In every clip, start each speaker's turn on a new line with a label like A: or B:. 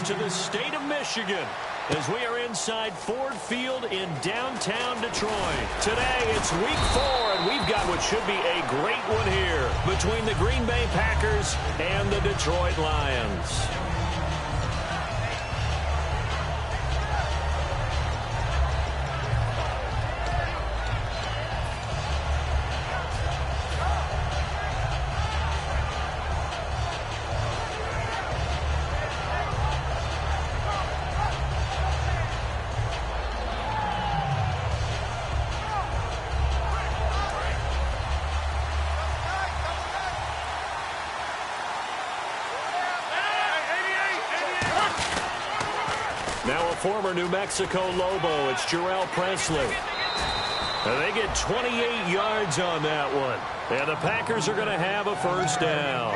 A: to the state of Michigan as we are inside Ford Field in downtown Detroit. Today, it's week 4, and we've got what should be a great one here between the Green Bay Packers and the Detroit Lions. Now a former New Mexico Lobo, it's Jarrell Presley. And they get 28 yards on that one. And the Packers are going to have a first down.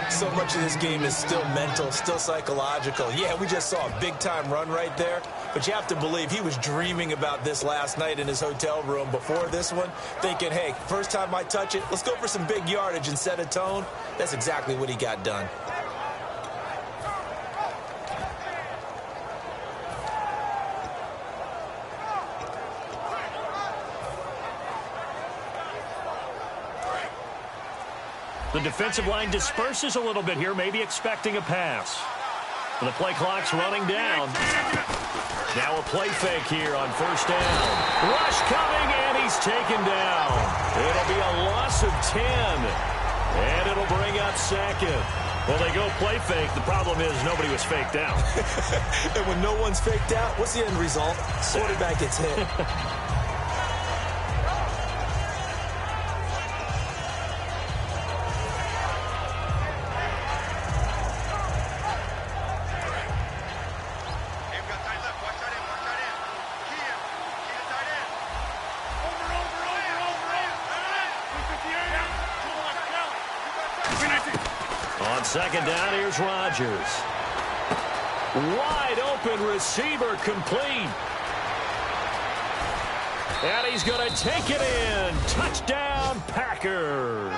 B: So much of this game is still mental, still psychological. Yeah, we just saw a big-time run right there. But you have to believe he was dreaming about this last night in his hotel room before this one, thinking, hey, first time I touch it, let's go for some big yardage and set a tone. That's exactly what he got done.
A: The defensive line disperses a little bit here, maybe expecting a pass. And the play clock's running down. Now a play fake here on first down. Rush coming, and he's taken down. It'll be a loss of 10. And it'll bring up second. Well, they go play fake. The problem is nobody was faked out.
B: And when no one's faked out, what's the end result? Quarterback gets hit.
A: On second down, here's Rodgers. Wide open receiver, complete. And he's going to take it in. Touchdown, Packers.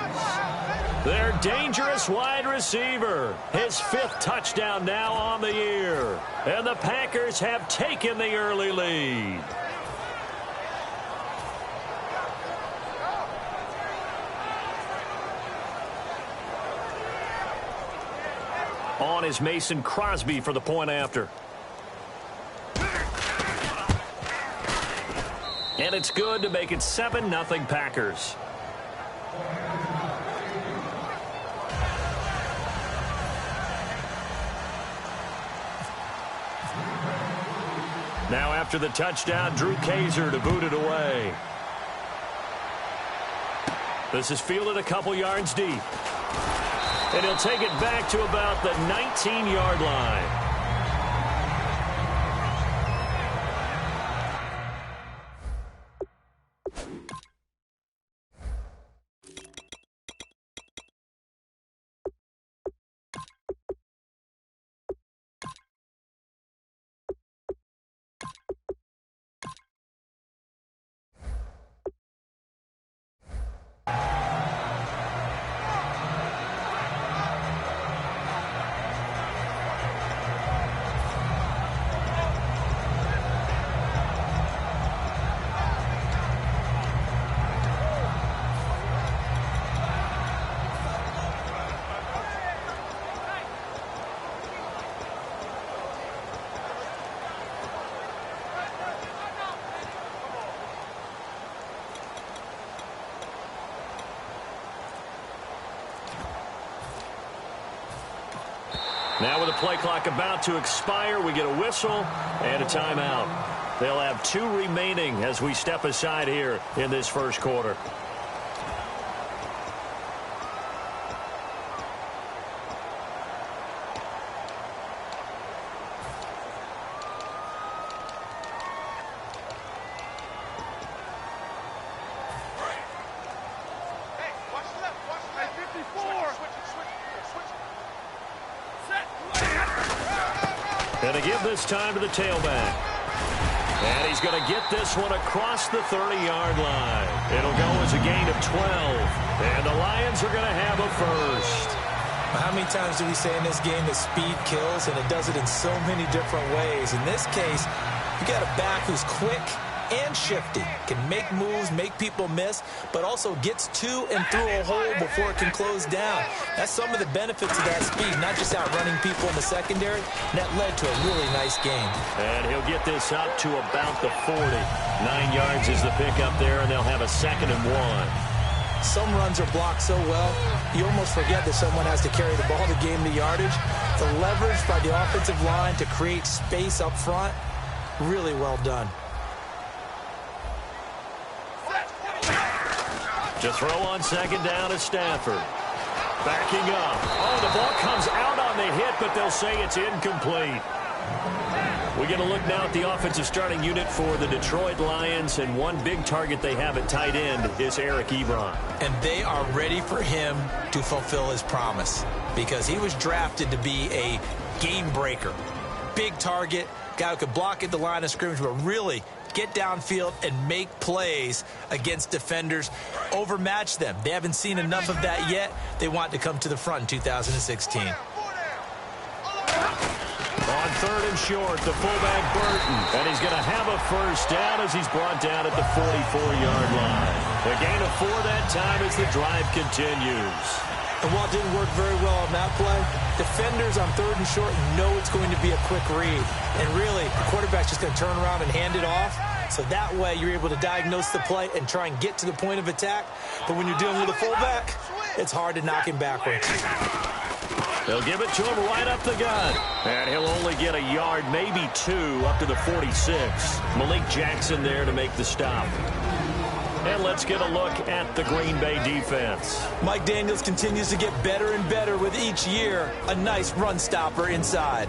A: Their dangerous wide receiver. His 5th touchdown now on the year. And the Packers have taken the early lead. On is Mason Crosby for the point after. And it's good to make it 7-0 Packers. Now after the touchdown, Drew Kaiser to boot it away. This is fielded a couple yards deep. And he'll take it back to about the 19-yard line. Now with the play clock about to expire, we get a whistle and a timeout. They'll have 2 remaining as we step aside here in this first quarter. And to give this time to the tailback. And he's going to get this one across the 30-yard line. It'll go as a gain of 12. And the Lions are going to have a first.
B: How many times do we say in this game that speed kills, and it does it in so many different ways? In this case, you got a back who's quick and shifty, can make moves, make people miss, but also gets to and through a hole before it can close down. That's some of the benefits of that speed, not just outrunning people in the secondary. And that led to a really nice game.
A: And he'll get this up to about the 40. 9 yards is the pickup there, and they'll have a 2nd and 1.
B: Some runs are blocked so well, you almost forget that someone has to carry the ball to gain the yardage. The leverage by the offensive line to create space up front, really well done.
A: To throw on 2nd down is Stafford. Backing up. Oh, the ball comes out on the hit, but they'll say it's incomplete. We get a look now at the offensive starting unit for the Detroit Lions, and one big target they have at tight end is Eric Ebron.
B: And they are ready for him to fulfill his promise because he was drafted to be a game breaker. Big target, guy who could block at the line of scrimmage, but really get downfield and make plays against defenders, overmatch them. They haven't seen enough of that yet. They want to come to the front in 2016.
A: On 3rd and short, the fullback Burton. And he's going to have a first down as he's brought down at the 44-yard line. A gain of 4 that time as the drive continues.
B: And while it didn't work very well on that play, defenders on 3rd and short know it's going to be a quick read. And really, the quarterback's just going to turn around and hand it off. So that way, you're able to diagnose the play and try and get to the point of attack. But when you're dealing with a fullback, it's hard to knock him backwards.
A: They'll give it to him right up the gut. And he'll only get a yard, maybe 2, up to the 46. Malik Jackson there to make the stop. And let's get a look at the Green Bay defense.
B: Mike Daniels continues to get better and better with each year. A nice run stopper inside.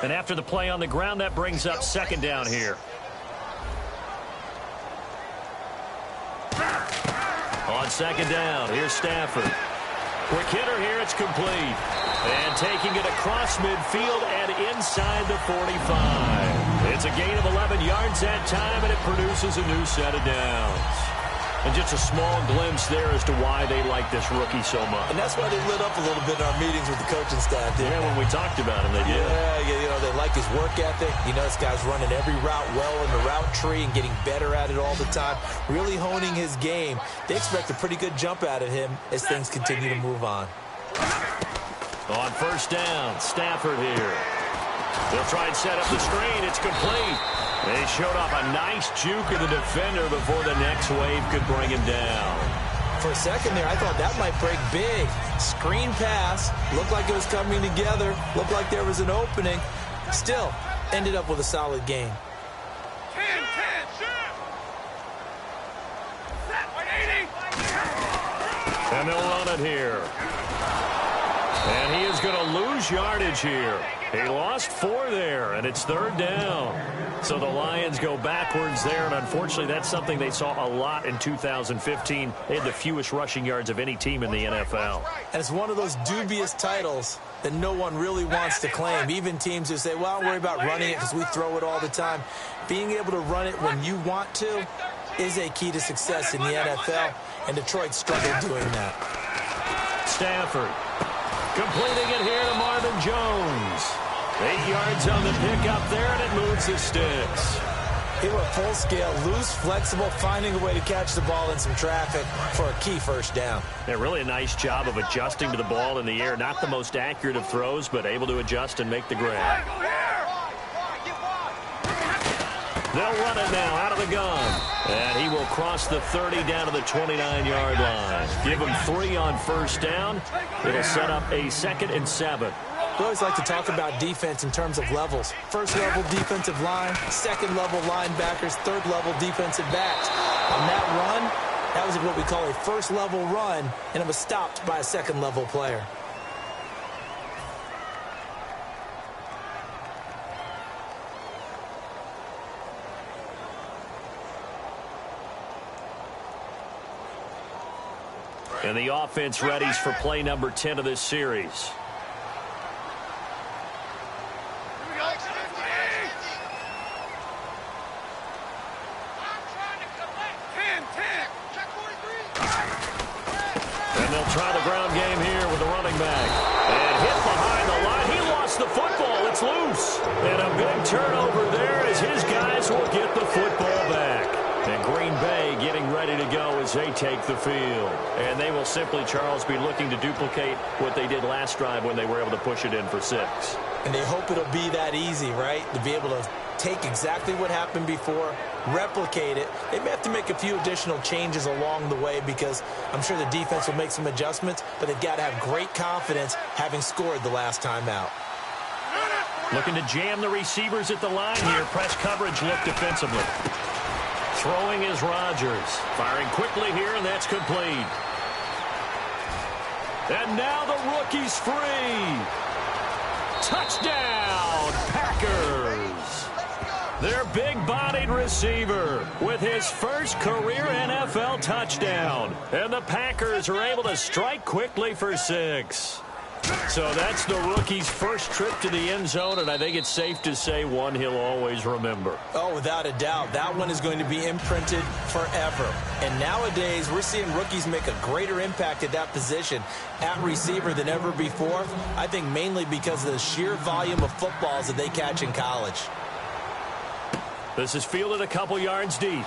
A: And after the play on the ground, that brings up 2nd down here. On 2nd down, here's Stafford. Quick hitter here, it's complete. And taking it across midfield and inside the 45. It's a gain of 11 yards that time, and it produces a new set of downs. And just a small glimpse there as to why they like this rookie so much.
B: And that's why they lit up a little bit in our meetings with the coaching staff.
A: Yeah, when we talked about him, they did.
B: Yeah, they like his work ethic. You know, this guy's running every route well in the route tree and getting better at it all the time, really honing his game. They expect a pretty good jump out of him as things continue to move on.
A: On 1st down, Stafford here. They'll try and set up the screen. It's complete. They showed off a nice juke of the defender before the next wave could bring him down.
B: For a second there, I thought that might break big. Screen pass. Looked like it was coming together. Looked like there was an opening. Still, ended up with a solid game.
C: 10, shoot!
A: And they'll run it here. And he is going to lose yardage here. He lost 4 there, and it's 3rd down. So the Lions go backwards there, and unfortunately that's something they saw a lot in 2015. They had the fewest rushing yards of any team in the NFL.
B: And it's one of those dubious titles that no one really wants to claim. Even teams who say, well, I don't worry about running it because we throw it all the time. Being able to run it when you want to is a key to success in the NFL, and Detroit struggled doing that.
A: Stafford completing it here to Marvin Jones. 8 yards on the pickup there, and it moves the sticks.
B: He went full scale, loose, flexible, finding a way to catch the ball in some traffic for a key 1st down.
A: Yeah, really a nice job of adjusting to the ball in the air. Not the most accurate of throws, but able to adjust and make the grab. They'll run it now out of the gun. And he will cross the 30 down to the 29-yard line. Give him 3 on 1st down. It'll set up a 2nd and 7.
B: We always like to talk about defense in terms of levels. 1st level defensive line, 2nd level linebackers, 3rd level defensive backs. On that run, that was what we call a 1st level run, and it was stopped by a 2nd level player.
A: And the offense readies for play number 10 of this series. they'll try the ground game here with the running back. And hit behind the line. He lost the football. It's loose. And a big turnover there as his guys will get the football back. And Green Bay getting ready to go as they take the field. And they will simply, Charles, be looking to duplicate what they did last drive when they were able to push it in for 6.
B: And they hope it'll be that easy, right? To be able to take exactly what happened before, replicate it. They may have to make a few additional changes along the way because I'm sure the defense will make some adjustments, but they've got to have great confidence having scored the last time out.
A: Looking to jam the receivers at the line here. Press coverage look defensively. Throwing is Rodgers. Firing quickly here, and that's complete. And now the rookie's free. Touchdown, Packers. Their big-bodied receiver with his first career NFL touchdown. And the Packers are able to strike quickly for 6. So that's the rookie's first trip to the end zone, and I think it's safe to say one he'll always remember.
B: Oh, without a doubt. That one is going to be imprinted forever. And nowadays, we're seeing rookies make a greater impact at that position at receiver than ever before. I think mainly because of the sheer volume of footballs that they catch in college.
A: This is fielded a couple yards deep.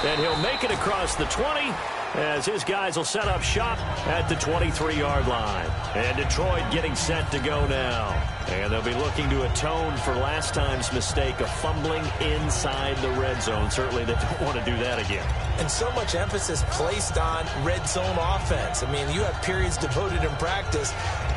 A: And he'll make it across the 20 as his guys will set up shop at the 23-yard line. And Detroit getting set to go now. And they'll be looking to atone for last time's mistake of fumbling inside the red zone. Certainly they don't want to do that again.
B: And so much emphasis placed on red zone offense. I mean, you have periods devoted in practice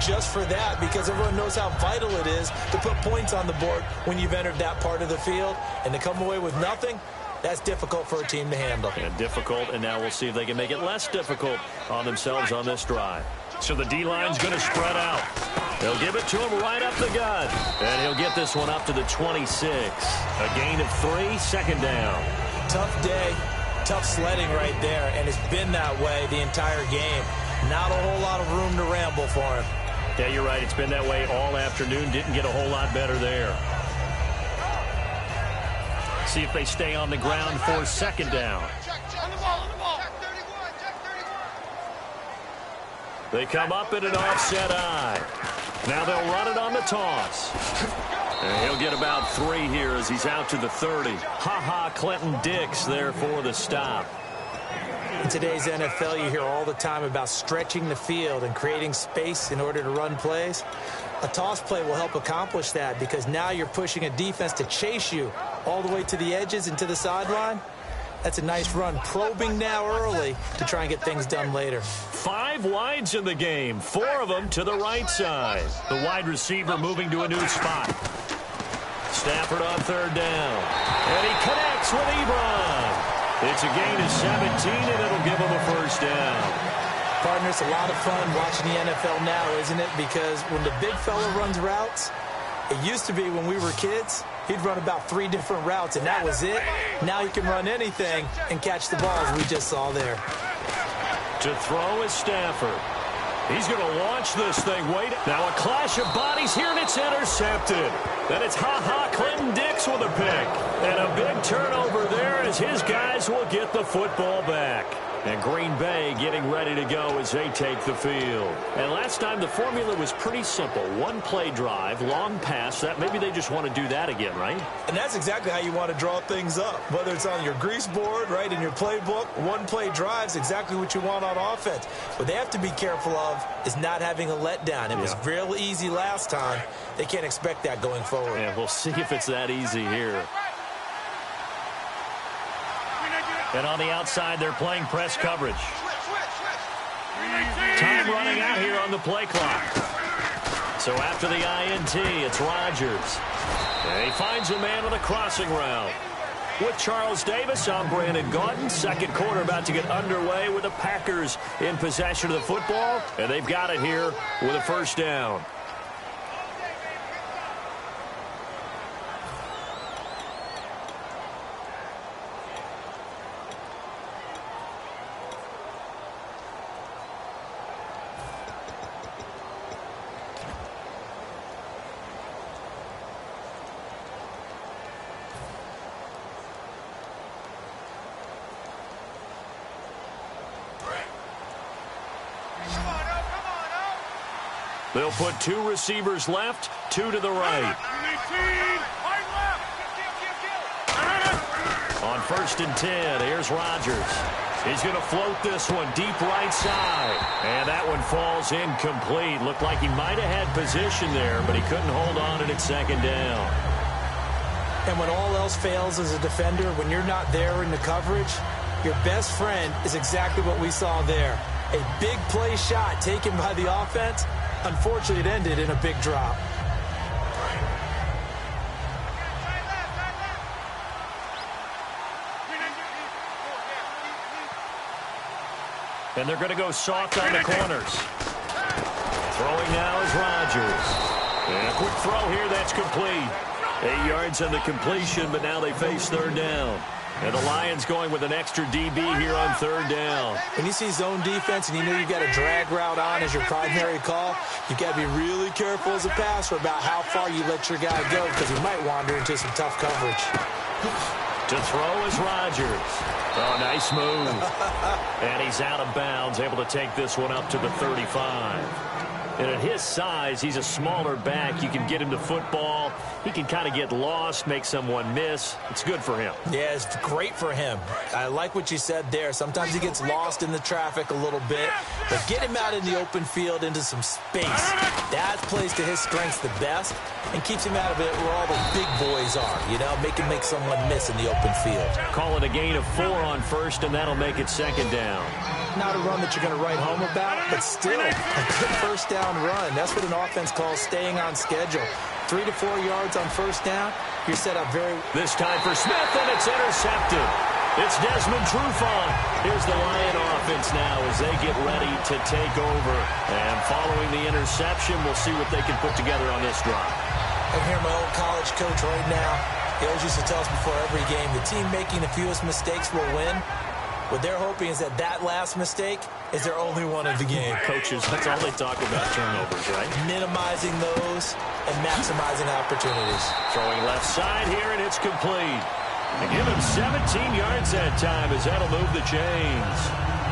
B: just for that because everyone knows how vital it is to put points on the board when you've entered that part of the field. And to come away with nothing, that's difficult for a team to handle.
A: And difficult, and now we'll see if they can make it less difficult on themselves on this drive. So the D-line's going to spread out. They'll give it to him right up the gut. And he'll get this one up to the 26. A gain of 3, second down.
B: Tough day, tough sledding right there, and it's been that way the entire game. Not a whole lot of room to ramble for him.
A: Yeah, you're right. It's been that way all afternoon. Didn't get a whole lot better there. See if they stay on the ground for second down. They come up in an offset eye. Now they'll run it on the toss. And he'll get about 3 here as he's out to the 30. Ha-ha, Clinton Dix there for the stop.
B: In today's NFL, you hear all the time about stretching the field and creating space in order to run plays. A toss play will help accomplish that because now you're pushing a defense to chase you all the way to the edges and to the sideline. That's a nice run. Probing now early to try and get things done later.
A: 5 wides in the game, 4 of them to the right side. The wide receiver moving to a new spot. Stafford on third down. And he connects with Ebron. It's a gain of 17, and it'll give him a first down.
B: Partner, it's a lot of fun watching the NFL now, isn't it? Because when the big fella runs routes, it used to be when we were kids, he'd run about 3 different routes, and that was it. Now he can run anything and catch the balls we just saw there.
A: To throw is Stafford. He's going to launch this thing. Wait. Now a clash of bodies here, and it's intercepted. Then it's ha-ha Clinton Dix with a pick. And a big turnover there as his guys will get the football back. And Green Bay getting ready to go as they take the field. And last time the formula was pretty simple. 1-play drive, long pass. That maybe they just want to do that again, right?
B: And that's exactly how you want to draw things up. Whether it's on your grease board, right, in your playbook, 1-play drive's exactly what you want on offense. What they have to be careful of is not having a letdown. It was real easy last time. They can't expect that going forward.
A: Yeah, we'll see if it's that easy here. And on the outside, they're playing press coverage. Time running out here on the play clock. So after the INT, it's Rodgers. And he finds a man on a crossing route. With Charles Davis, I'm Brandon Gaudin. Second quarter about to get underway with the Packers in possession of the football. And they've got it here with a first down. They'll put 2 receivers left, 2 to the right. On 1st and 10, here's Rodgers. He's going to float this one deep right side. And that one falls incomplete. Looked like he might have had position there, but he couldn't hold on at 2nd down.
B: And when all else fails as a defender, when you're not there in the coverage, your best friend is exactly what we saw there. A big play shot taken by the offense. Unfortunately, it ended in a big drop.
A: And they're going to go soft on the corners. Throwing now is Rodgers. And a quick throw here, that's complete. 8 yards on the completion, but now they face 3rd down. And the Lions going with an extra DB here on 3rd down.
B: When you see zone defense and you know you've got a drag route on as your primary call, you've got to be really careful as a passer about how far you let your guy go because he might wander into some tough coverage.
A: To throw is Rodgers. Oh, nice move. And he's out of bounds, able to take this one up to the 35. And at his size, he's a smaller back. You can get him to football. He can kind of get lost, make someone miss. It's good for him.
B: Yeah, it's great for him. I like what you said there. Sometimes he gets lost in the traffic a little bit. But get him out in the open field into some space. That plays to his strengths the best and keeps him out of it where all the big boys are. You know, make someone miss in the open field.
A: Call it a gain of 4 on 1st, and that'll make it 2nd down.
B: Not a run that you're going to write home about, but still a good 1st down run. That's what an offense calls staying on schedule. 3 to 4 yards on 1st down, you're set up very...
A: This time for Smith, and it's intercepted. It's Desmond Trufant. Here's the Lion offense now as they get ready to take over. And following the interception, we'll see what they can put together on this drive.
B: I hear my old college coach right now. He always used to tell us before every game, the team making the fewest mistakes will win. What they're hoping is that last mistake is their only one of the game.
A: Coaches, that's all they talk about, turnovers, right?
B: Minimizing those and maximizing opportunities.
A: Throwing left side here, and it's complete. They give him 17 yards that time as that'll move the chains.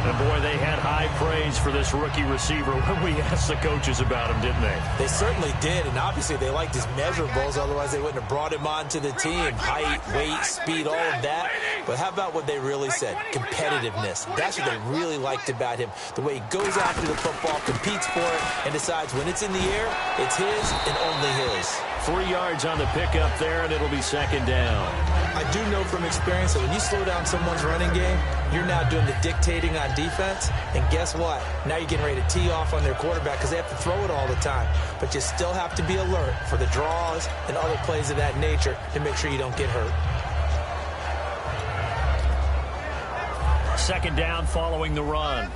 A: And, boy, they had high praise for this rookie receiver when we asked the coaches about him, didn't they?
B: They certainly did, and obviously they liked his measurables. Otherwise, they wouldn't have brought him onto the team. Height, weight, speed, all of that. But how about what they really said? Competitiveness. That's what they really liked about him. The way he goes after the football, competes for it, and decides when it's in the air, it's his and only his.
A: 3 yards on the pickup there, and it'll be 2nd down.
B: I do know from experience that when you slow down someone's running game, you're now doing the dictating on defense. And guess what? Now you're getting ready to tee off on their quarterback because they have to throw it all the time. But you still have to be alert for the draws and other plays of that nature to make sure you don't get hurt.
A: 2nd down following the run.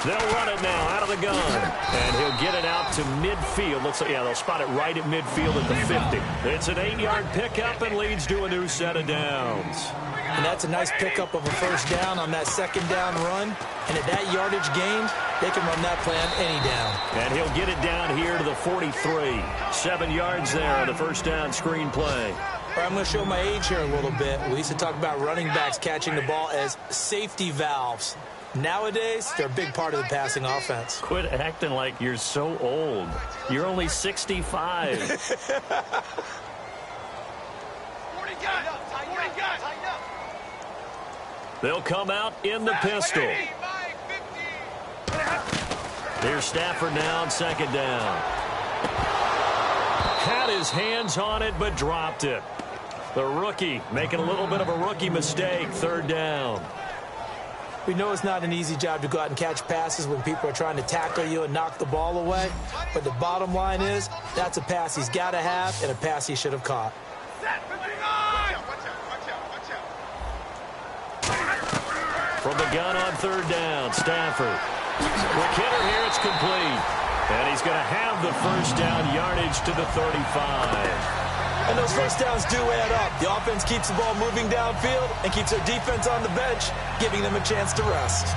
A: They'll run it now out of the gun. And he'll get it out to midfield. Looks like, yeah, they'll spot it right at midfield at the 50. It's an 8-yard pickup and leads to a new set of downs.
B: And that's a nice pickup of a 1st down on that 2nd down run. And at that yardage gained, they can run that play on any down.
A: And he'll get it down here to the 43. 7 yards there on the 1st down screen play.
B: All right, I'm going to show my age here a little bit. We used to talk about running backs catching the ball as safety valves. Nowadays, they're a big part of the passing offense.
A: Quit acting like you're so old. You're only 65. They'll come out in the pistol. Here's Stafford now on 2nd down. Had his hands on it, but dropped it. The rookie making a little bit of a rookie mistake. 3rd down.
B: We know it's not an easy job to go out and catch passes when people are trying to tackle you and knock the ball away. But the bottom line is, that's a pass he's got to have and a pass he should have caught.
A: From the gun on 3rd down, Stafford. Quick hitter here, it's complete. And he's going to have the 1st down yardage to the 35.
B: And those 1st downs do add up. The offense keeps the ball moving downfield and keeps their defense on the bench, giving them a chance to rest.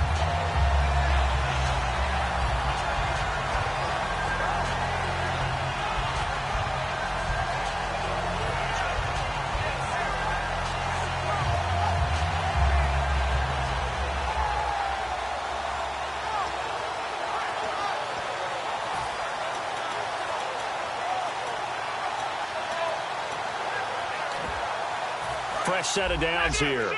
A: fresh set of downs here.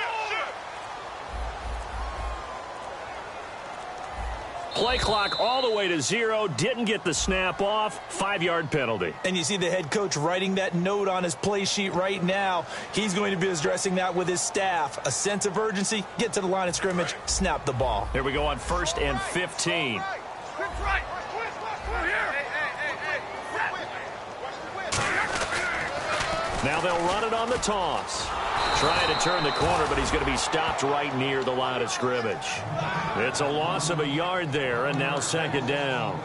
A: Play clock all the way to 0. Didn't get the snap off. 5-yard penalty.
B: And you see the head coach writing that note on his play sheet right now. He's going to be addressing that with his staff. A sense of urgency, get to the line of scrimmage, snap the ball.
A: Here we go on 1st and 15. Now they'll run it on the toss. Trying to turn the corner, but he's going to be stopped right near the line of scrimmage. It's a loss of a yard there, and now 2nd down.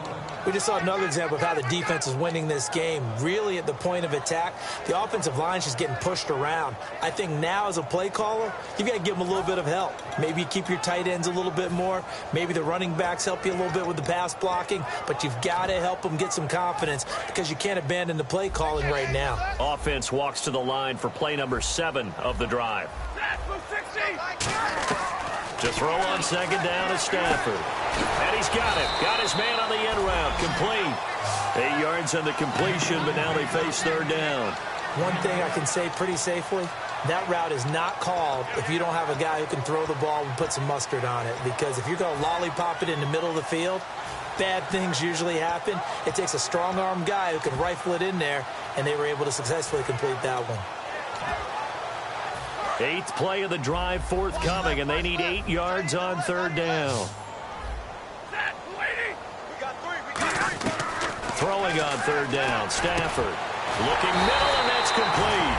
B: We just saw another example of how the defense is winning this game. Really at the point of attack, the offensive line is just getting pushed around. I think now as a play caller, you've got to give them a little bit of help. Maybe you keep your tight ends a little bit more. Maybe the running backs help you a little bit with the pass blocking. But you've got to help them get some confidence because you can't abandon the play calling right now.
A: Offense walks to the line for play number 7 of the drive. To throw on 2nd down is Stafford. And he's got it. Got his man on the end route. Complete. 8 yards on the completion, but now they face 3rd down.
B: One thing I can say pretty safely, that route is not called if you don't have a guy who can throw the ball and put some mustard on it. Because if you're going to lollipop it in the middle of the field, bad things usually happen. It takes a strong-arm guy who can rifle it in there, and they were able to successfully complete that one.
A: 8th play of the drive forthcoming, and they need 8 yards on 3rd down. Throwing on 3rd down, Stafford. Looking middle, and that's complete.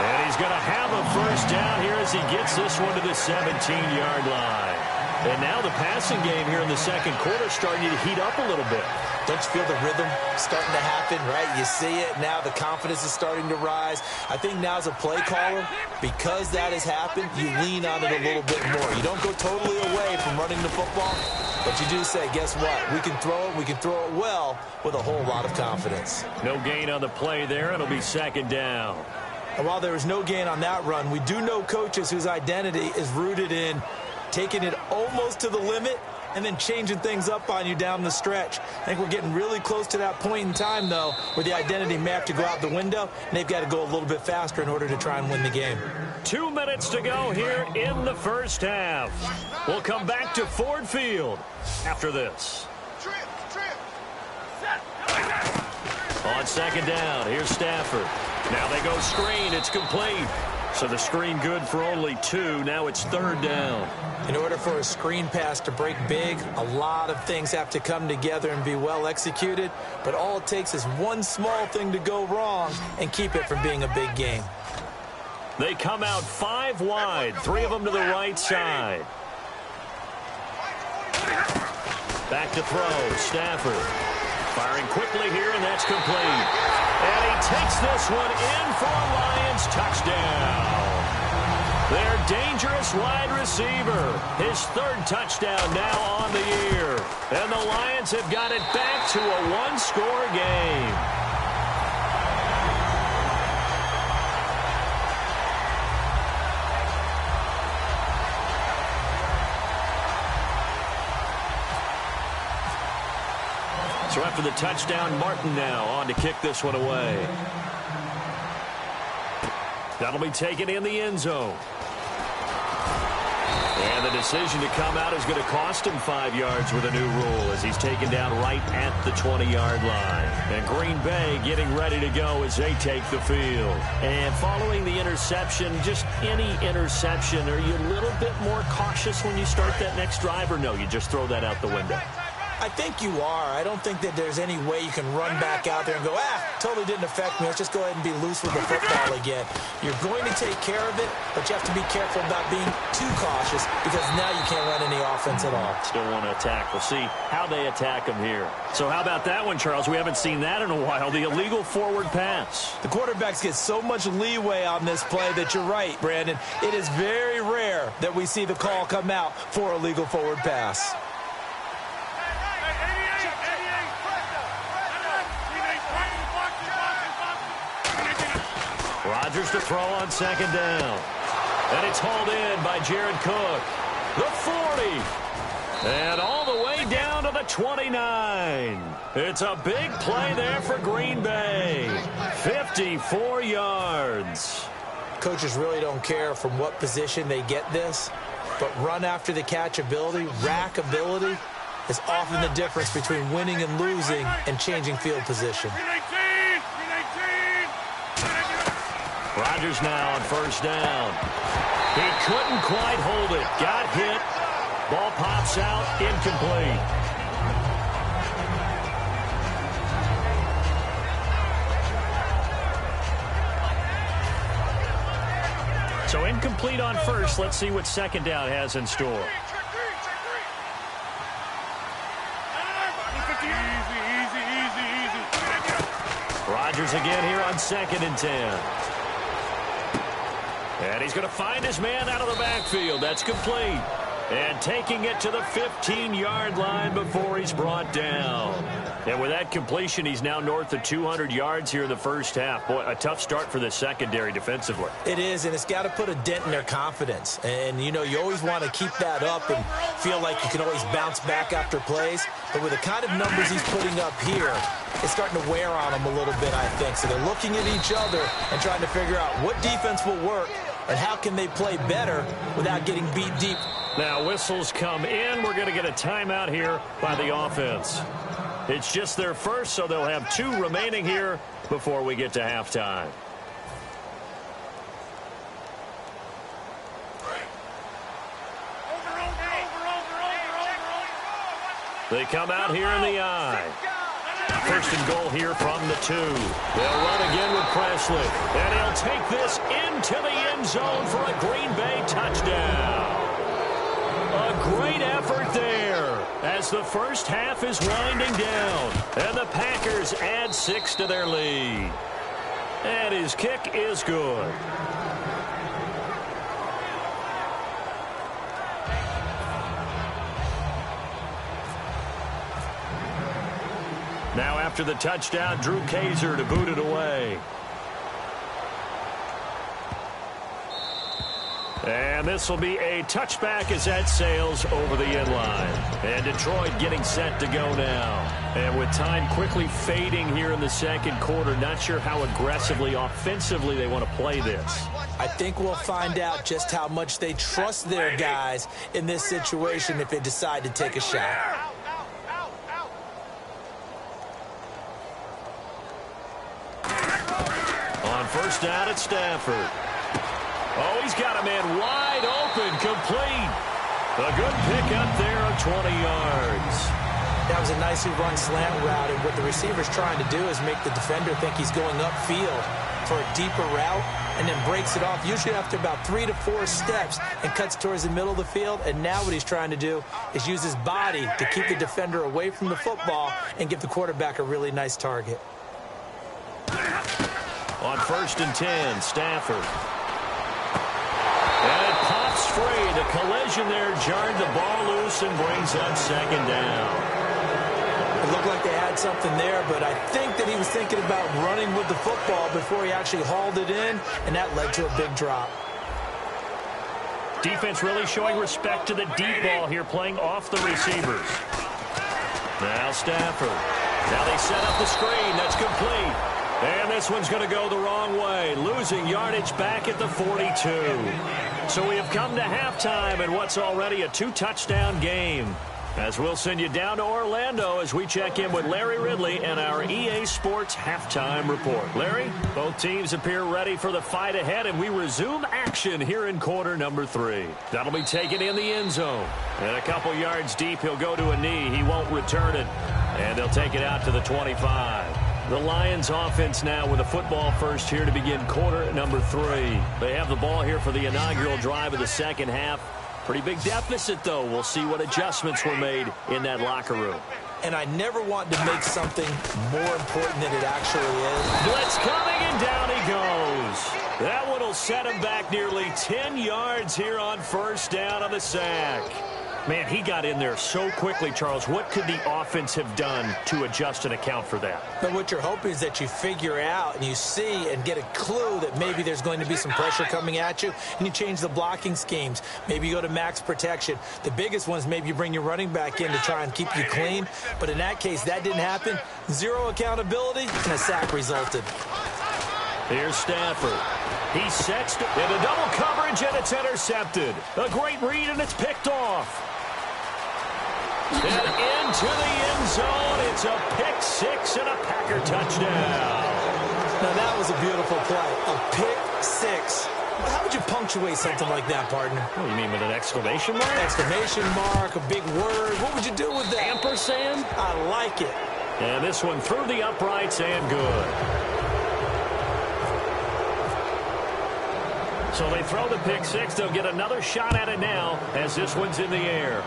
A: And he's going to have a 1st down here as he gets this one to the 17-yard line. And now the passing game here in the 2nd quarter starting to heat up a little bit.
B: Don't you feel the rhythm starting to happen, right? You see it now. The confidence is starting to rise. I think now as a play caller, because that has happened, you lean on it a little bit more. You don't go totally away from running the football, but you do say, guess what? We can throw it. We can throw it well with a whole lot of confidence.
A: No gain on the play there. It'll be 2nd down.
B: And while there was no gain on that run, we do know coaches whose identity is rooted in taking it almost to the limit and then changing things up on you down the stretch. I think we're getting really close to that point in time, though, where the identity may have to go out the window, and they've got to go a little bit faster in order to try and win the game.
A: 2 minutes to go here in the 1st half. We'll come back to Ford Field after this. On 2nd down, here's Stafford. Now they go screen. It's complete. So the screen good for only 2. Now it's 3rd down.
B: In order for a screen pass to break big, a lot of things have to come together and be well executed. But all it takes is one small thing to go wrong and keep it from being a big game.
A: They come out 5 wide, 3 of them to the right side. Back to throw, Stafford. Firing quickly here, and that's complete. And he takes this one in for a Lions touchdown. Their dangerous wide receiver. His 3rd touchdown now on the year. And the Lions have got it back to a 1-score game. So after the touchdown, Martin now on to kick this one away. That'll be taken in the end zone. And the decision to come out is going to cost him 5 yards with a new rule as he's taken down right at the 20-yard line. And Green Bay getting ready to go as they take the field. And following the interception, just any interception, are you a little bit more cautious when you start that next drive, or no, you just throw that out the window?
B: I think you are. I don't think that there's any way you can run back out there and go, totally didn't affect me. Let's just go ahead and be loose with the football again. You're going to take care of it, but you have to be careful about being too cautious because now you can't run any offense at all.
A: Still want to attack. We'll see how they attack them here. So how about that one, Charles? We haven't seen that in a while. The illegal forward pass.
B: The quarterbacks get so much leeway on this play that you're right, Brandon. It is very rare that we see the call come out for a legal forward pass.
A: Rodgers to throw on 2nd down. And it's hauled in by Jared Cook. The 40. And all the way down to the 29. It's a big play there for Green Bay. 54 yards.
B: coaches really don't care from what position they get this, but run after the catch ability, rack ability, is often the difference between winning and losing and changing field position.
A: Rodgers now on first down. He couldn't quite hold it. Got hit. Ball pops out. Incomplete. So incomplete on first. Let's see what second down has in store. Rodgers again here on 2nd and 10. And he's going to find his man out of the backfield. That's complete. And taking it to the 15-yard line before he's brought down. And with that completion, he's now north of 200 yards here in the first half. Boy, a tough start for the secondary defensively.
B: It is, and it's got to put a dent in their confidence. And, you know, you always want to keep that up and feel like you can always bounce back after plays. But with the kind of numbers he's putting up here, it's starting to wear on them a little bit, I think. So they're looking at each other and trying to figure out what defense will work and how can they play better without getting beat deep.
A: Now whistles come in. We're going to get a timeout here by the offense. It's just their first, so they'll have 2 remaining here before we get to halftime. They come out here in the I. First and goal here from the 2. They'll run again with Presley. And he'll take this into the end zone for a Green Bay touchdown. A great effort there as the first half is winding down. And the Packers add 6 to their lead. And his kick is good. Now after the touchdown, Drew Kaiser to boot it away. And this will be a touchback as that sails over the end line. And Detroit getting set to go now. And with time quickly fading here in the second quarter, not sure how aggressively, offensively they want to play this.
B: I think we'll find out just how much they trust their guys in this situation if they decide to take a shot.
A: On first down at Stafford. Oh, he's got a man wide open, complete. A good pick up there of 20 yards.
B: That was a nicely run slant route, and what the receiver's trying to do is make the defender think he's going upfield for a deeper route and then breaks it off, usually after about 3 to 4 steps, and cuts towards the middle of the field. And now what he's trying to do is use his body to keep the defender away from the football and give the quarterback a really nice target.
A: On first and 10, Stafford. And it pops free. The collision there jarred the ball loose and brings up second down.
B: It looked like they had something there, but I think that he was thinking about running with the football before he actually hauled it in, and that led to a big drop.
A: Defense really showing respect to the deep ball here, playing off the receivers. Now Stafford. Now they set up the screen. That's complete. And this one's going to go the wrong way, losing yardage back at the 42. So we have come to halftime in what's already a 2-touchdown game. As we'll send you down to Orlando as we check in with Larry Ridley and our EA Sports halftime report. Larry, both teams appear ready for the fight ahead, and we resume action here in quarter number 3. That'll be taken in the end zone. And a couple yards deep, he'll go to a knee. He won't return it. And they'll take it out to the 25. The Lions offense now with a football first here to begin quarter number 3. They have the ball here for the inaugural drive of the second half. Pretty big deficit, though. We'll see what adjustments were made in that locker room.
B: And I never want to make something more important than it actually is.
A: Blitz coming, and down he goes. That one will set him back nearly 10 yards here on first down on the sack. Man, he got in there so quickly, Charles. What could the offense have done to adjust and account for that?
B: But what you're hoping is that you figure out and you see and get a clue that maybe there's going to be some pressure coming at you, and you change the blocking schemes. Maybe you go to max protection. The biggest one is maybe you bring your running back in to try and keep you clean. But in that case, that didn't happen. Zero accountability, and a sack resulted.
A: Here's Stafford. He sets into double coverage, and it's intercepted. A great read, and it's picked off. And into the end zone. It's a pick six and a Packer touchdown.
B: Now, that was a beautiful play. A pick six. How would you punctuate something like that, partner?
A: What do you mean, with an exclamation mark?
B: Exclamation mark, a big word. What would you do with that?
A: Ampersand?
B: I like it.
A: And this one through the uprights and good. So they throw the pick six. They'll get another shot at it now as this one's in the air.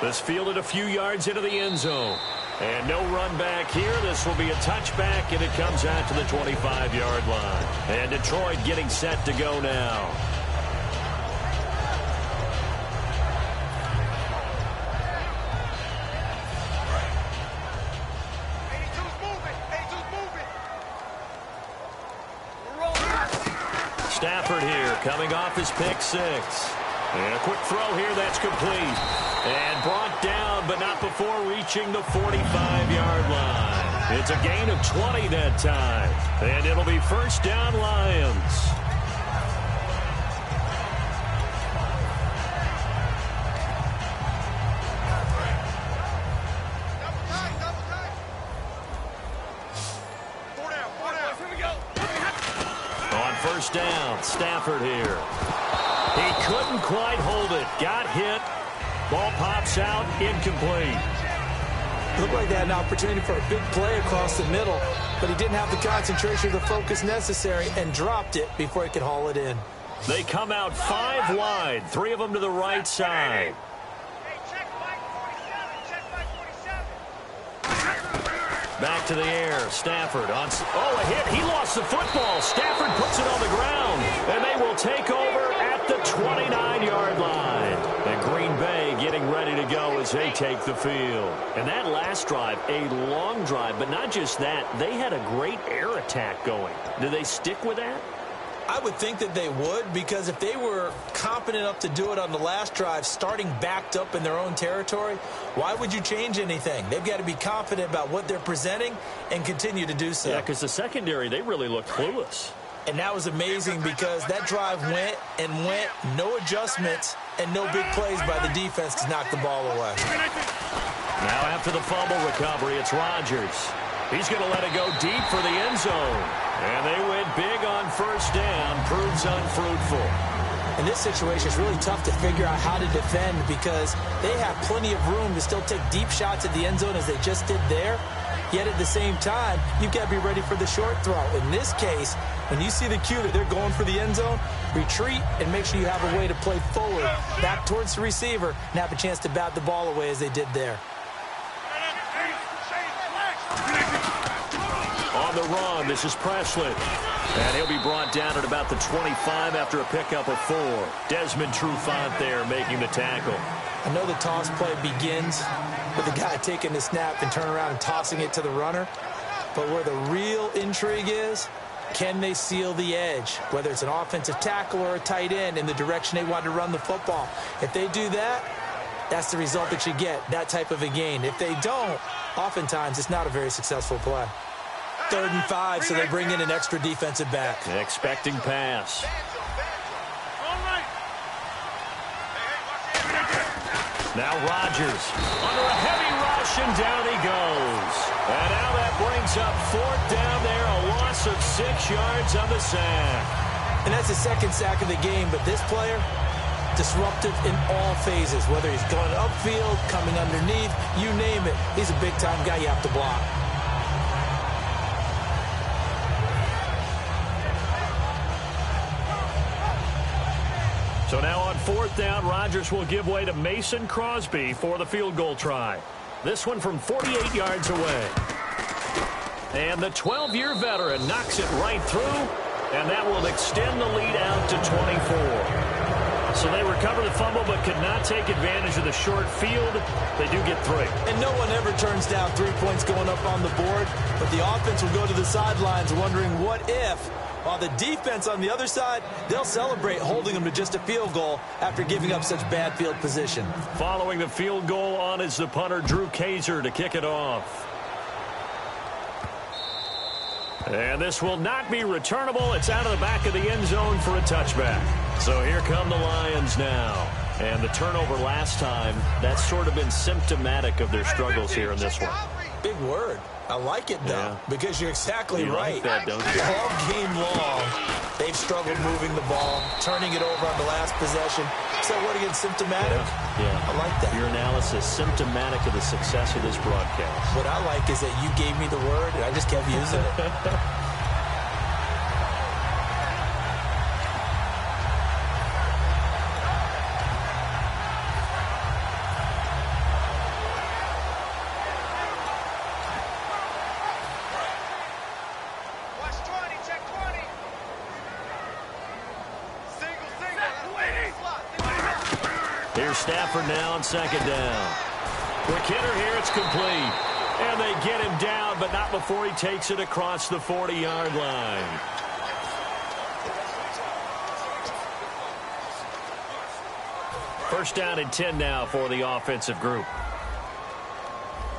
A: This fielded a few yards into the end zone. And no run back here. This will be a touchback, and it comes out to the 25-yard line. And Detroit getting set to go now. Stafford here coming off his pick six. And a quick throw here that's complete. And brought down, but not before reaching the 45-yard line. It's a gain of 20 that time. And it'll be first down, Lions. On first down, Stafford here. He couldn't quite hold it. Got hit. Ball pops out, incomplete.
B: Looked like they had an opportunity for a big play across the middle, but he didn't have the concentration or the focus necessary and dropped it before he could haul it in.
A: They come out 5 wide, 3 of them to the right side. Back to the air, Stafford on. Oh, a hit. He lost the football. Stafford puts it on the ground, and they will take over at the 29-yard line. And Green Bay getting ready to go as they take the field. And that last drive, a long drive, but not just that. They had a great air attack going. Do they stick with that?
B: I would think that they would, because if they were competent enough to do it on the last drive, starting backed up in their own territory, why would you change anything? They've got to be confident about what they're presenting and continue to do so.
A: Yeah, because the secondary, they really looked clueless.
B: And that was amazing because that drive went and went, no adjustments, and no big plays by the defense to knock the ball away.
A: Now after the fumble recovery, it's Rodgers. He's going to let it go deep for the end zone. And they went big on first down, proves unfruitful.
B: In this situation, it's really tough to figure out how to defend because they have plenty of room to still take deep shots at the end zone as they just did there. Yet at the same time, you've got to be ready for the short throw. In this case, when you see the cue that they're going for the end zone, retreat and make sure you have a way to play forward, back towards the receiver, and have a chance to bat the ball away as they did there.
A: On the run, this is Presley. And he'll be brought down at about the 25 after a pickup of 4. Desmond Trufant there making the tackle.
B: I know the toss play begins with the guy taking the snap and turning around and tossing it to the runner. But where the real intrigue is, can they seal the edge? Whether it's an offensive tackle or a tight end in the direction they want to run the football. If they do that, that's the result that you get, that type of a gain. If they don't, oftentimes it's not a very successful play. 3rd and 5, so they bring in an extra defensive back.
A: Expecting pass. Now Rodgers under a heavy rush, and down he goes. And now that brings up 4th down there, a loss of 6 yards on the sack.
B: And that's the 2nd sack of the game, but this player, disruptive in all phases, whether he's going upfield, coming underneath, you name it. He's a big-time guy you have to block.
A: So now on 4th down, Rodgers will give way to Mason Crosby for the field goal try. This one from 48 yards away. And the 12-year veteran knocks it right through, and that will extend the lead out to 24. So they recover the fumble but could not take advantage of the short field. They do get 3.
B: And no one ever turns down 3 points going up on the board, but the offense will go to the sidelines wondering what if. While the defense on the other side, they'll celebrate holding them to just a field goal after giving up such bad field position.
A: Following the field goal on is the punter, Drew Kaiser, to kick it off. And this will not be returnable. It's out of the back of the end zone for a touchback. So here come the Lions now. And the turnover last time, that's sort of been symptomatic of their struggles here in this one.
B: Big word. I like it, though, because you're exactly right.
A: Like that, don't you?
B: All game long, they've struggled moving the ball, turning it over on the last possession. So what, again, symptomatic?
A: Yeah.
B: I like that.
A: Your analysis, symptomatic of the success of this broadcast.
B: What I like is that you gave me the word, and I just kept using it.
A: Here's Stafford now on second down. Quick hitter here, it's complete. And they get him down, but not before he takes it across the 40-yard line. First down and 10 now for the offensive group.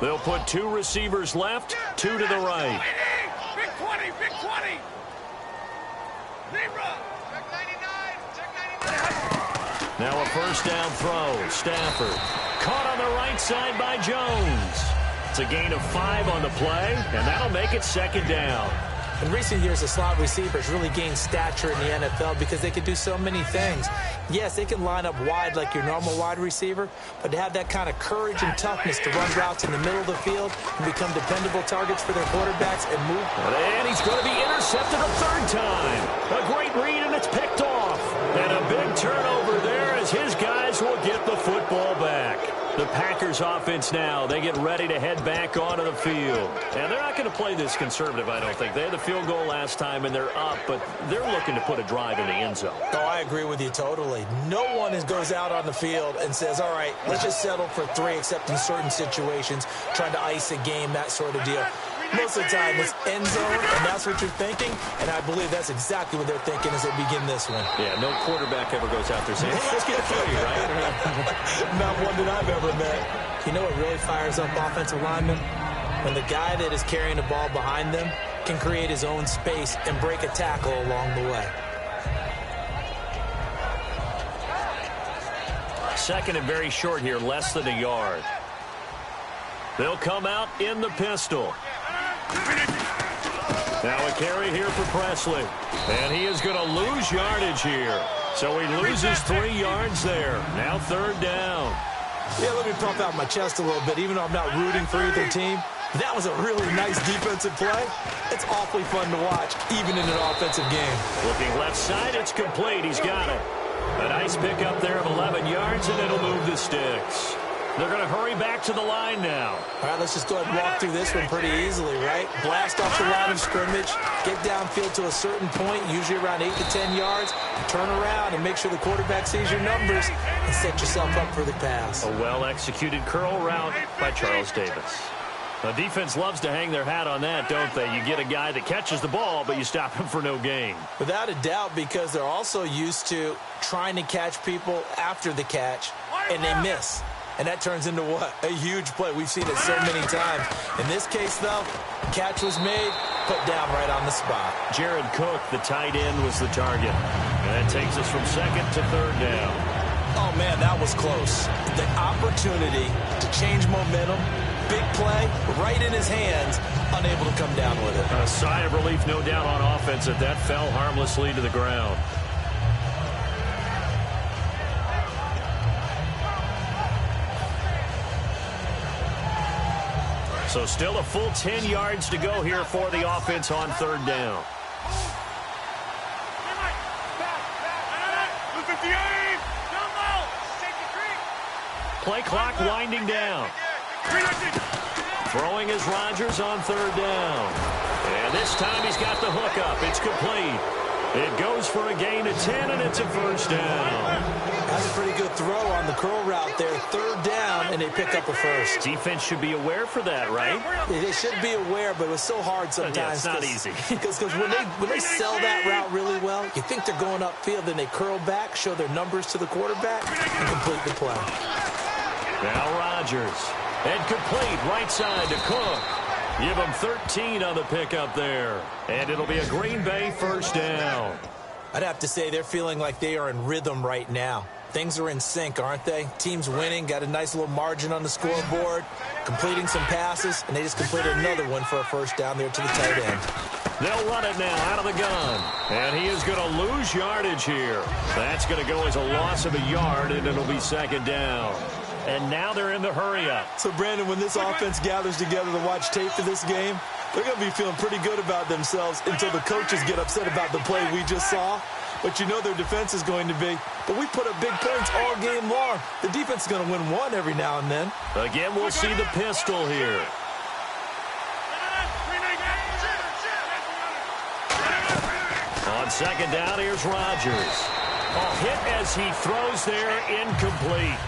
A: They'll put two receivers left, two to the right.
C: Big 20, big 20. Libra. Check 99, check 99.
A: Now a first down throw. Stafford caught on the right side by Jones. It's a gain of 5 on the play, and that'll make it second down.
B: In recent years, the slot receivers really gained stature in the NFL because they can do so many things. Yes, they can line up wide like your normal wide receiver, but to have that kind of courage and toughness to run routes in the middle of the field and become dependable targets for their quarterbacks and move.
A: And he's going to be intercepted a third time. A great read, and it's picked off. And a big turnover there as his guys will get the football back. The Packers offense now, they get ready to head back onto the field. And they're not going to play this conservative, I don't think. They had the field goal last time, and they're up, but they're looking to put a drive in the end zone.
B: Oh, I agree with you totally. No one goes out on the field and says, all right, let's just settle for 3, except in certain situations, trying to ice a game, that sort of deal. Most of the time, it's end zone, and that's what you're thinking, and I believe that's exactly what they're thinking as they begin this one.
A: Yeah, no quarterback ever goes out there saying, let's get 3, right?
B: Not one that I've ever met. You know what really fires up offensive linemen? When the guy that is carrying the ball behind them can create his own space and break a tackle along the way.
A: Second and very short here, less than a yard. They'll come out in the pistol. Now a carry here for Presley. And he is going to lose yardage here. So he loses 3 yards there. Now third down.
B: Yeah, let me pump out my chest a little bit, even though I'm not rooting for either team. That was a really nice defensive play. It's awfully fun to watch, even in an offensive game.
A: Looking left side, it's complete. He's got it. A nice pickup there of 11 yards, and it'll move the sticks. They're going to hurry back to the line now.
B: All right, let's just go ahead and walk through this one pretty easily, right? Blast off the line of scrimmage, get downfield to a certain point, usually around 8 to 10 yards, turn around and make sure the quarterback sees your numbers and set yourself up for the pass.
A: A well-executed curl route by Charles Davis. The defense loves to hang their hat on that, don't they? You get a guy that catches the ball, but you stop him for no gain.
B: Without a doubt, because they're also used to trying to catch people after the catch, and they miss. And that turns into what? A huge play. We've seen it so many times. In this case, though, catch was made, put down right on the spot.
A: Jared Cook, the tight end, was the target. And that takes us from second to third down.
B: Oh, man, that was close. The opportunity to change momentum, big play, right in his hands, unable to come down with it.
A: A sigh of relief, no doubt, on offense that fell harmlessly to the ground. So still a full 10 yards to go here for the offense on third down. Play clock winding down. Throwing is Rodgers on third down. And this time he's got the hook up. It's complete. It goes for a gain of 10, and it's a first down.
B: That's a pretty good throw on the curl route there. Third down, and they pick up a first.
A: Defense should be aware for that, right?
B: They should be aware, but it was so hard sometimes.
A: Yeah, it's not easy.
B: Because when they sell that route really well, you think they're going upfield, then they curl back, show their numbers to the quarterback, and complete the play.
A: Now Rodgers. And complete right side to Cook. Give them 13 on the pickup there. And it'll be a Green Bay first down.
B: I'd have to say they're feeling like they are in rhythm right now. Things are in sync, aren't they? Team's winning, got a nice little margin on the scoreboard, completing some passes, and they just completed another one for a first down there to the tight end.
A: They'll run it now out of the gun. And he is going to lose yardage here. That's going to go as a loss of a yard, and it'll be second down. And now they're in the hurry-up.
B: So, Brandon, when this offense gathers together to watch tape for this game, they're going to be feeling pretty good about themselves until the coaches get upset about the play we just saw. But you know their defense is going to be. But we put up big points all game long. The defense is going to win one every now and then.
A: Again, we'll see the pistol here. On second down, here's Rodgers. Hit as he throws there, incomplete.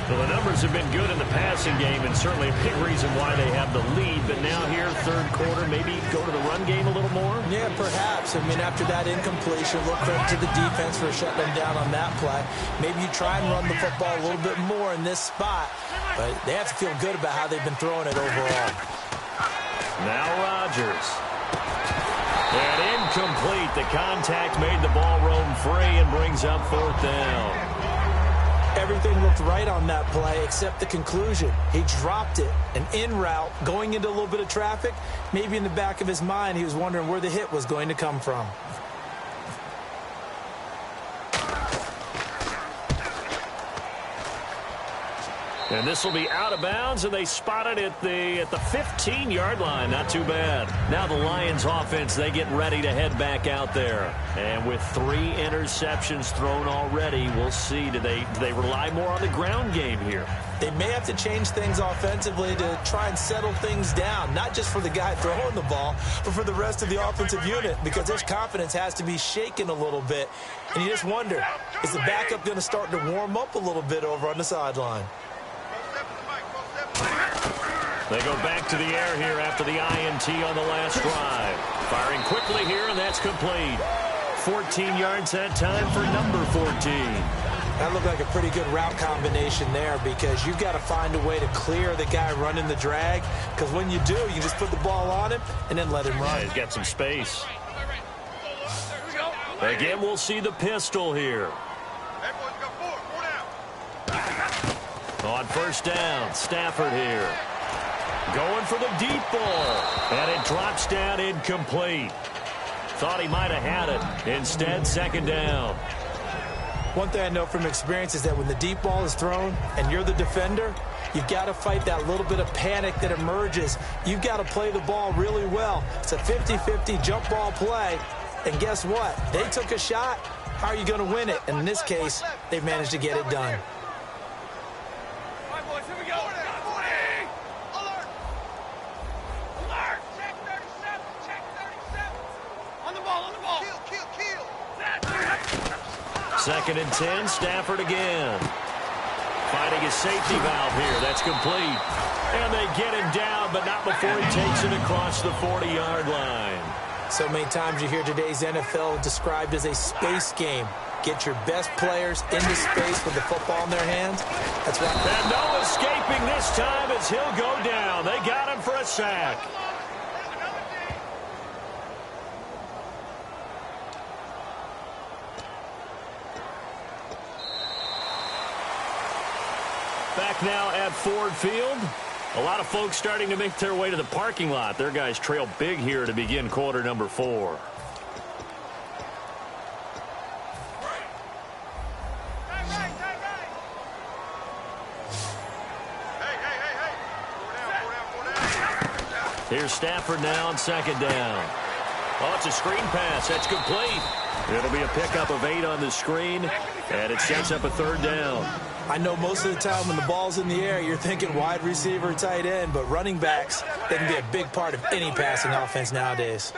A: Well, the numbers have been good in the passing game, and certainly a big reason why they have the lead. But now here, third quarter, maybe go to the run game a little more?
B: Yeah, perhaps. I mean, after that incompletion, a little credit to the defense for shutting them down on that play. Maybe you try and run the football a little bit more in this spot. But they have to feel good about how they've been throwing it overall.
A: Now Rodgers. And incomplete. The contact made the ball roam free and brings up fourth down.
B: Everything looked right on that play except the conclusion. He dropped it, an in route, going into a little bit of traffic. Maybe in the back of his mind, he was wondering where the hit was going to come from.
A: And this will be out of bounds, and they spot it at the 15-yard line. Not too bad. Now the Lions offense, they get ready to head back out there. And with 3 interceptions thrown already, we'll see. Do they rely more on the ground game here?
B: They may have to change things offensively to try and settle things down, not just for the guy throwing the ball, but for the rest of the offensive unit, because their confidence has to be shaken a little bit. And you just wonder, is the backup going to start to warm up a little bit over on the sideline?
A: They go back to the air here after the INT on the last drive. Firing quickly here, and that's complete. 14 yards that time for number 14.
B: That looked like a pretty good route combination there, because you've got to find a way to clear the guy running the drag, because when you do, you just put the ball on him and then let him run.
A: Yeah, he's got some space. Again, we'll see the pistol here. On first down, Stafford here. Going for the deep ball. And it drops down incomplete. Thought he might have had it. Instead, second down.
B: One thing I know from experience is that when the deep ball is thrown and you're the defender, you've got to fight that little bit of panic that emerges. You've got to play the ball really well. It's a 50-50 jump ball play. And guess what? They took a shot. How are you going to win it? And in this case, they've managed to get it done.
A: Second and 10, Stafford again. Finding his safety valve here. That's complete. And they get him down, but not before he takes it across the 40-yard line.
B: So many times you hear today's NFL described as a space game. Get your best players into space with the football in their hands. That's right.
A: And no escaping this time as he'll go down. They got him for a sack. Back now at Ford Field. A lot of folks starting to make their way to the parking lot. Their guys trail big here to begin quarter number 4. Here's Stafford now on second down. Oh, it's a screen pass. That's complete. It'll be a pickup of 8 on the screen, and it sets up a third down.
B: I know most of the time when the ball's in the air, you're thinking wide receiver, tight end, but running backs, they can be a big part of any passing offense nowadays.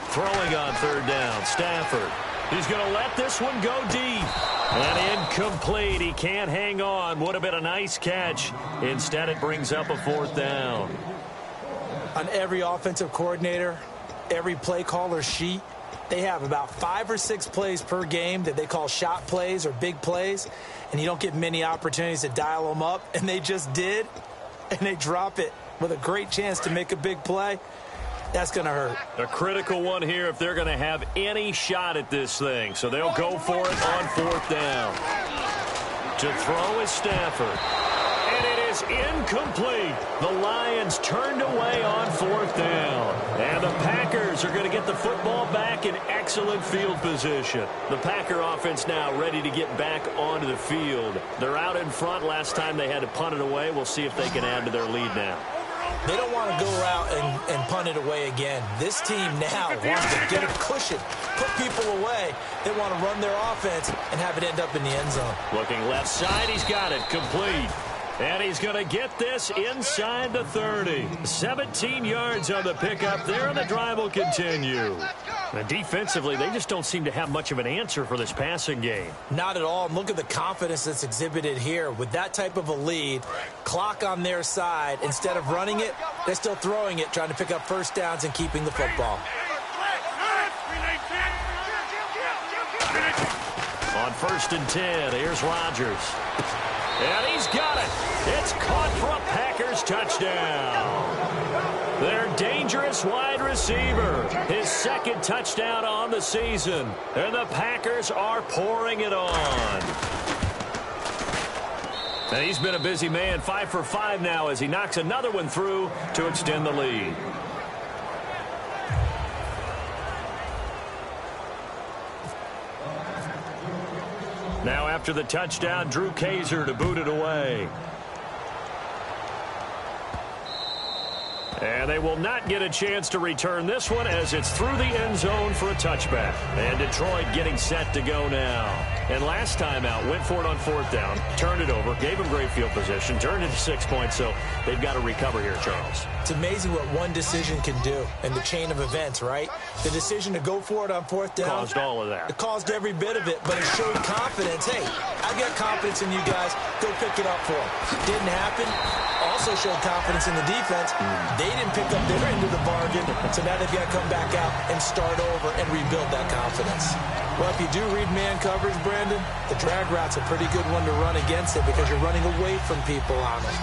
A: Throwing on third down, Stafford. He's going to let this one go deep. And incomplete. He can't hang on. Would have been a nice catch. Instead, it brings up a fourth down.
B: On every offensive coordinator, every play caller sheet, they have about 5 or 6 plays per game that they call shot plays or big plays, and you don't get many opportunities to dial them up, and they just did, and they drop it with a great chance to make a big play, that's going to hurt.
A: A critical one here if they're going to have any shot at this thing. So they'll go for it on 4th down. To throw is Stafford. And it is incomplete. The Lions turned away on 4th down. And the Packers are going to get the football back in excellent field position. The Packer offense now ready to get back onto the field. They're out in front. Last time they had to punt it away. We'll see if they can add to their lead now.
B: They don't want to go out and punt it away again. This team now wants to get a cushion, put people away. They want to run their offense and have it end up in the end zone.
A: Looking left side, he's got it complete. And he's going to get this inside the 30. 17 yards on the pickup there, and the drive will continue. And defensively, they just don't seem to have much of an answer for this passing game.
B: Not at all. And look at the confidence that's exhibited here. With that type of a lead, clock on their side, instead of running it, they're still throwing it, trying to pick up first downs and keeping the football.
A: On 1st and 10, here's Rodgers. And he's got it. It's caught for a Packers touchdown. Their dangerous wide receiver. His 2nd touchdown on the season. And the Packers are pouring it on. And he's been a busy man. 5 for 5 now as he knocks another one through to extend the lead. Now after the touchdown, Drew Kaiser to boot it away. And they will not get a chance to return this one as it's through the end zone for a touchback. And Detroit getting set to go now. And last time out, went for it on 4th down, turned it over, gave them great field position, turned it to 6 points, so they've got to recover here, Charles.
B: It's amazing what one decision can do in the chain of events, right? The decision to go for it on 4th down.
A: Caused all of that.
B: It caused every bit of it, but it showed confidence. Hey, I've got confidence in you guys. Go pick it up for them. Didn't happen. Also showed confidence in the defense. They didn't pick up their end of the bargain, so now they've got to come back out and start over and rebuild that confidence. Well, if you do read man coverage, Brandon, the drag route's a pretty good one to run against it because you're running away from people on it.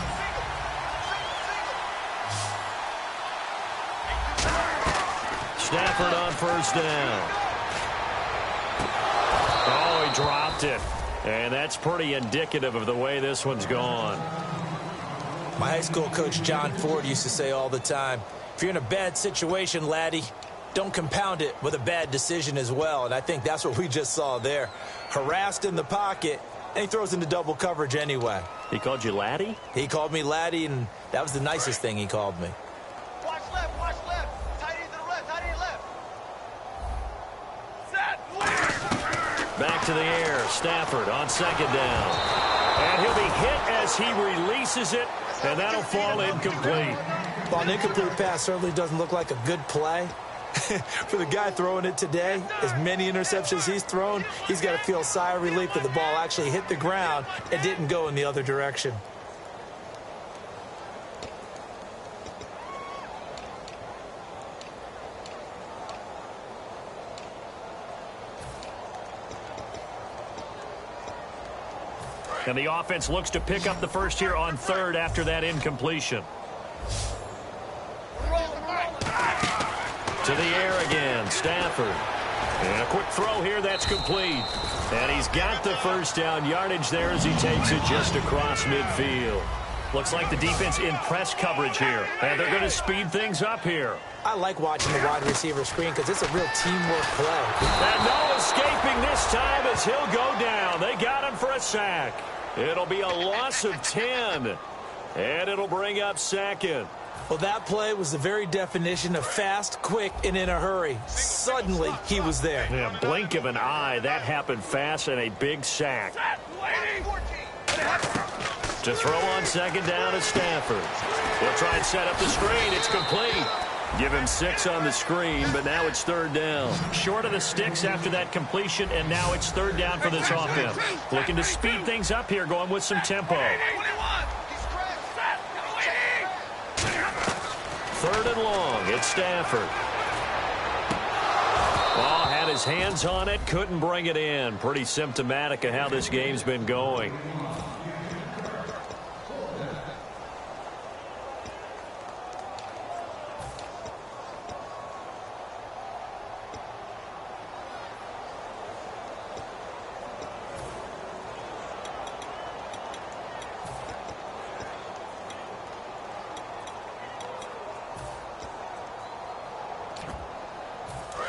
A: Stafford on 1st down. Oh, he dropped it. And that's pretty indicative of the way this one's gone.
B: My high school coach, John Ford, used to say all the time, if you're in a bad situation, laddie, don't compound it with a bad decision as well. And I think that's what we just saw there. Harassed in the pocket, and he throws into double coverage anyway.
A: He called you laddie?
B: He called me laddie, and that was the nicest thing he called me.
C: Watch left, watch left. Tight end to the right, tight end left. Set.
A: Back to the air. Stafford on 2nd down. And he'll be hit as he releases it, and that'll fall incomplete.
B: Well, an incomplete pass certainly doesn't look like a good play. For the guy throwing it today, as many interceptions he's thrown, he's got to feel a sigh of relief that the ball actually hit the ground and didn't go in the other direction.
A: And the offense looks to pick up the first here on 3rd after that incompletion. To the air again, Stafford. And a quick throw here, that's complete. And he's got the first down yardage there as he takes it just across midfield. Looks like the defense in press coverage here. And they're going to speed things up here.
B: I like watching the wide receiver screen because it's a real teamwork play.
A: And no escaping this time as he'll go down. They got him for a sack. It'll be a loss of 10. And it'll bring up 2nd.
B: Well, that play was the very definition of fast, quick, and in a hurry. Suddenly, he was there.
A: Yeah, blink of an eye. That happened fast and a big sack. To throw on 2nd down is Stafford. He'll try and set up the screen. It's complete. Give him 6 on the screen, but now it's 3rd down. Short of the sticks after that completion, and now it's 3rd down for this offense. Looking to speed things up here, going with some tempo. 3rd and long. It's Stafford. Ball had his hands on it, couldn't bring it in. Pretty symptomatic of how this game's been going.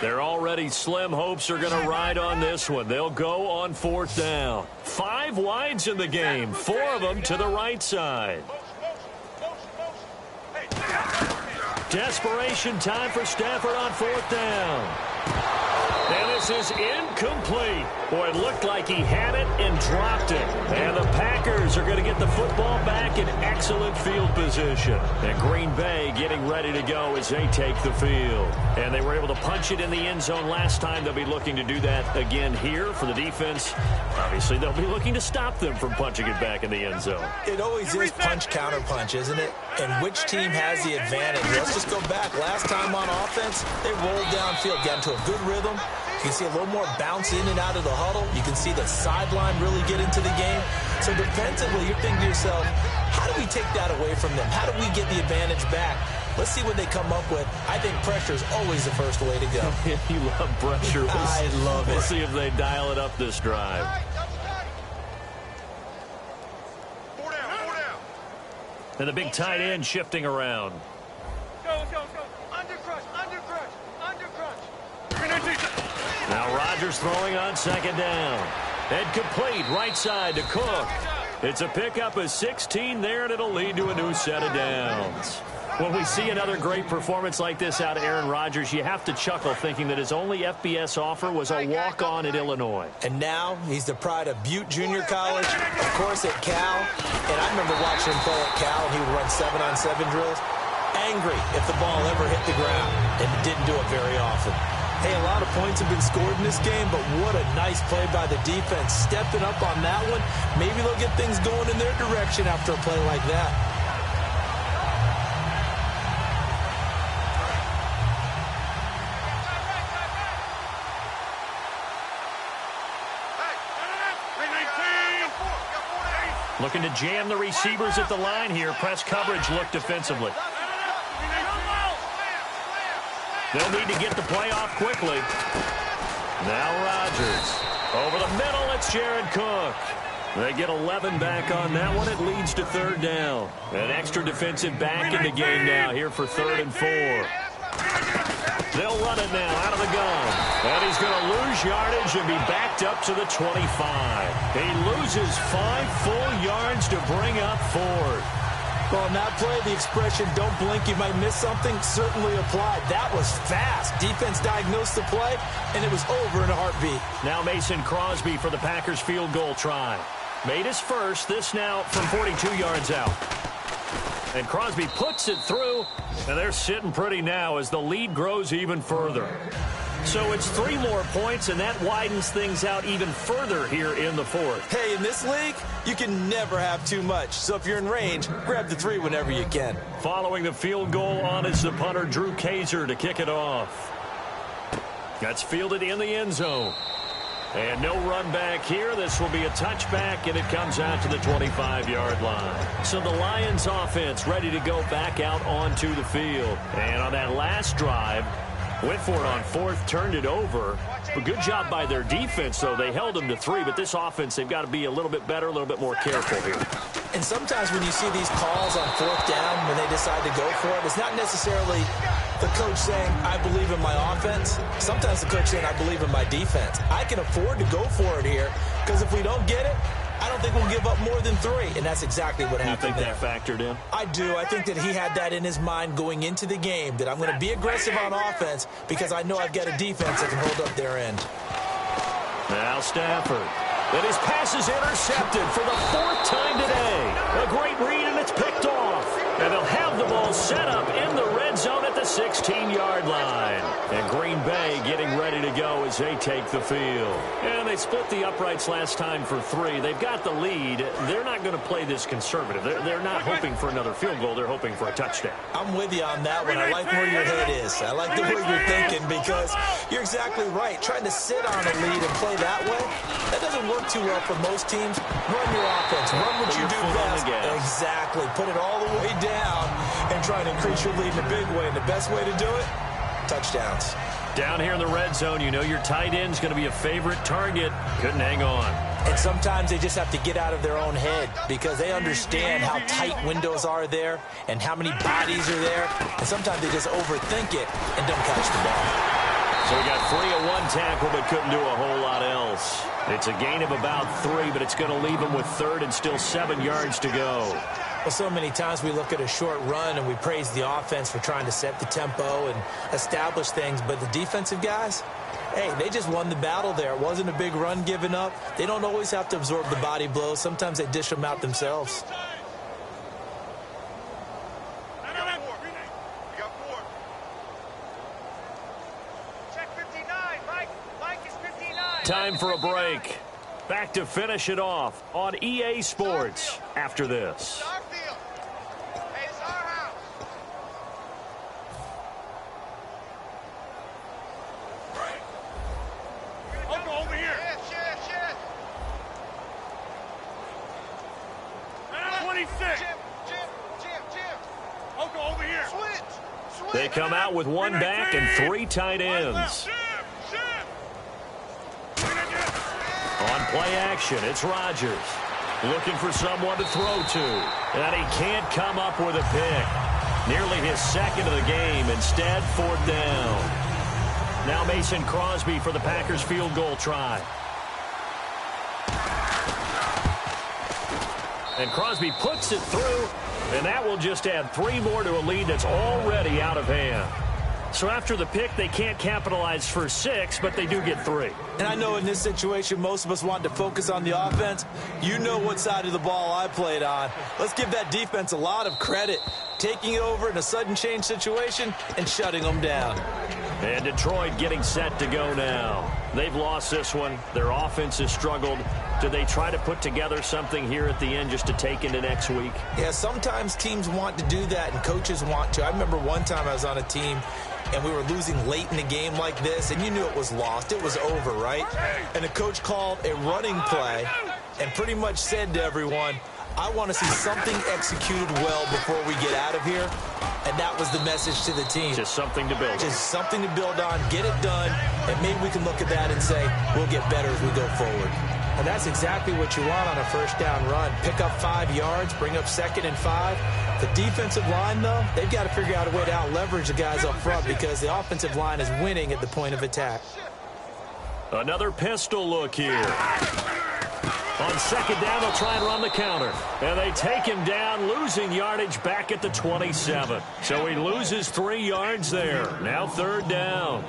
A: Their already slim hopes are going to ride on this one. They'll go on 4th down. 5 wides in the game, 4 of them to the right side. Desperation time for Stafford on 4th down. And this is incomplete. Boy, it looked like he had it and dropped it. And the Packers are going to get the football back in excellent field position. And Green Bay getting ready to go as they take the field. And they were able to punch it in the end zone last time. They'll be looking to do that again here for the defense. Obviously, they'll be looking to stop them from punching it back in the end zone.
B: It always is punch-counter-punch, isn't it? And which team has the advantage? Let's just go back. Last time on offense, they rolled downfield, got into a good rhythm. You can see a little more bounce in and out of the huddle. You can see the sideline really get into the game. So defensively, you're thinking to yourself, how do we take that away from them? How do we get the advantage back? Let's see what they come up with. I think pressure is always the first way to go.
A: You love pressure.
B: I love it.
A: We'll see if they dial it up this drive.
C: 4 down, 4 down.
A: And the big tight end shifting around.
C: Go. Under crush.
A: Now Rodgers throwing on 2nd down. And complete right side to Cook. It's a pickup of 16 there, and it'll lead to a new set of downs. When we see another great performance like this out of Aaron Rodgers, you have to chuckle thinking that his only FBS offer was a walk-on at Illinois.
B: And now he's the pride of Butte Junior College, of course at Cal. And I remember watching him play at Cal, and he would run 7-on-7 drills. Angry if the ball ever hit the ground, and didn't do it very often. Hey, a lot of points have been scored in this game, but what a nice play by the defense. Stepping up on that one. Maybe they'll get things going in their direction after a play like that.
A: Looking to jam the receivers at the line here. Press coverage look defensively. They'll need to get the play off quickly. Now Rodgers. Over the middle, it's Jared Cook. They get 11 back on that one. It leads to 3rd down. An extra defensive back in the game now here for 3rd and 4. They'll run it now out of the gun. And he's going to lose yardage and be backed up to the 25. He loses 5 full yards to bring up 4th.
B: Well, on that play, the expression, don't blink, you might miss something, certainly applied. That was fast. Defense diagnosed the play, and it was over in a heartbeat.
A: Now Mason Crosby for the Packers field goal try. Made his first, this now from 42 yards out. And Crosby puts it through, and they're sitting pretty now as the lead grows even further. So it's 3 more points, and that widens things out even further here in the 4th.
B: Hey, in this league, you can never have too much. So if you're in range, grab the 3 whenever you can.
A: Following the field goal on is the punter, Drew Kaiser, to kick it off. That's fielded in the end zone. And no run back here. This will be a touchback, and it comes out to the 25-yard line. So the Lions offense ready to go back out onto the field. And on that last drive, went for it on 4th, turned it over. A good job by their defense, though. They held them to 3, but this offense, they've got to be a little bit better, a little bit more careful here.
B: And sometimes when you see these calls on 4th down, when they decide to go for it, it's not necessarily the coach saying, I believe in my offense. Sometimes the coach saying, I believe in my defense. I can afford to go for it here, because if we don't get it, I don't think we'll give up more than 3, and that's exactly what happened.
A: You think that factored in?
B: I do. I think that he had that in his mind going into the game, that I'm going to be aggressive on offense because I know I've got a defense that can hold up their end.
A: Now Stafford. And his pass is intercepted for the 4th time today. A great read, and it's picked off. And they'll have the ball set up in the red zone at the 16-yard line. And Green Bay getting ready to go as they take the field. And they split the uprights last time for 3. They've got the lead. They're not going to play this conservative. They're not hoping for another field goal. They're hoping for a touchdown.
B: I'm with you on that one. I like where your head is. I like the way you're thinking because you're exactly right. Trying to sit on a lead and play that way, that doesn't work too well for most teams. Run your offense. Run what you do best. Exactly. Put it all the way down and try and increase your lead in a big way. And the best way to do it, touchdowns.
A: Down here in the red zone, you know your tight end's going to be a favorite target. Couldn't hang on.
B: And sometimes they just have to get out of their own head because they understand how tight windows are there and how many bodies are there. And sometimes they just overthink it and don't catch the ball.
A: So So he got free of one tackle but couldn't do a whole lot else. It's a gain of about 3, but it's going to leave him with 3rd and still 7 yards to go.
B: Well, so many times we look at a short run and we praise the offense for trying to set the tempo and establish things, but the defensive guys, hey, they just won the battle there. It wasn't a big run given up. They don't always have to absorb the body blows. Sometimes they dish them out themselves.
A: Time for a break. Back to finish it off on EA Sports after this.
C: Over here. 26. Over here.
A: They come out with 1 back and 3 tight ends. On play action, it's Rodgers. Looking for someone to throw to. And he can't come up with a pick. Nearly his 2nd of the game. Instead, 4th down. Now Mason Crosby for the Packers field goal try. And Crosby puts it through. And that will just add 3 more to a lead that's already out of hand. So after the pick, they can't capitalize for 6, but they do get 3.
B: And I know in this situation, most of us want to focus on the offense. You know what side of the ball I played on. Let's give that defense a lot of credit, taking over in a sudden change situation and shutting them down.
A: And Detroit getting set to go now. They've lost this one. Their offense has struggled. Do they try to put together something here at the end just to take into next week?
B: Yeah, sometimes teams want to do that and coaches want to. I remember one time I was on a team and we were losing late in the game like this, and you knew it was lost. It was over, right? And the coach called a running play and pretty much said to everyone, I want to see something executed well before we get out of here. And that was the message to the team.
A: Just something to build on.
B: Just something to build on, get it done, and maybe we can look at that and say, we'll get better as we go forward. And that's exactly what you want on a first down run. Pick up 5 yards, bring up 2nd and 5. The defensive line, though, they've got to figure out a way to out-leverage the guys up front because the offensive line is winning at the point of attack.
A: Another pistol look here. On 2nd down, they'll try and run the counter. And they take him down, losing yardage back at the 27. So he loses 3 yards there. Now 3rd down.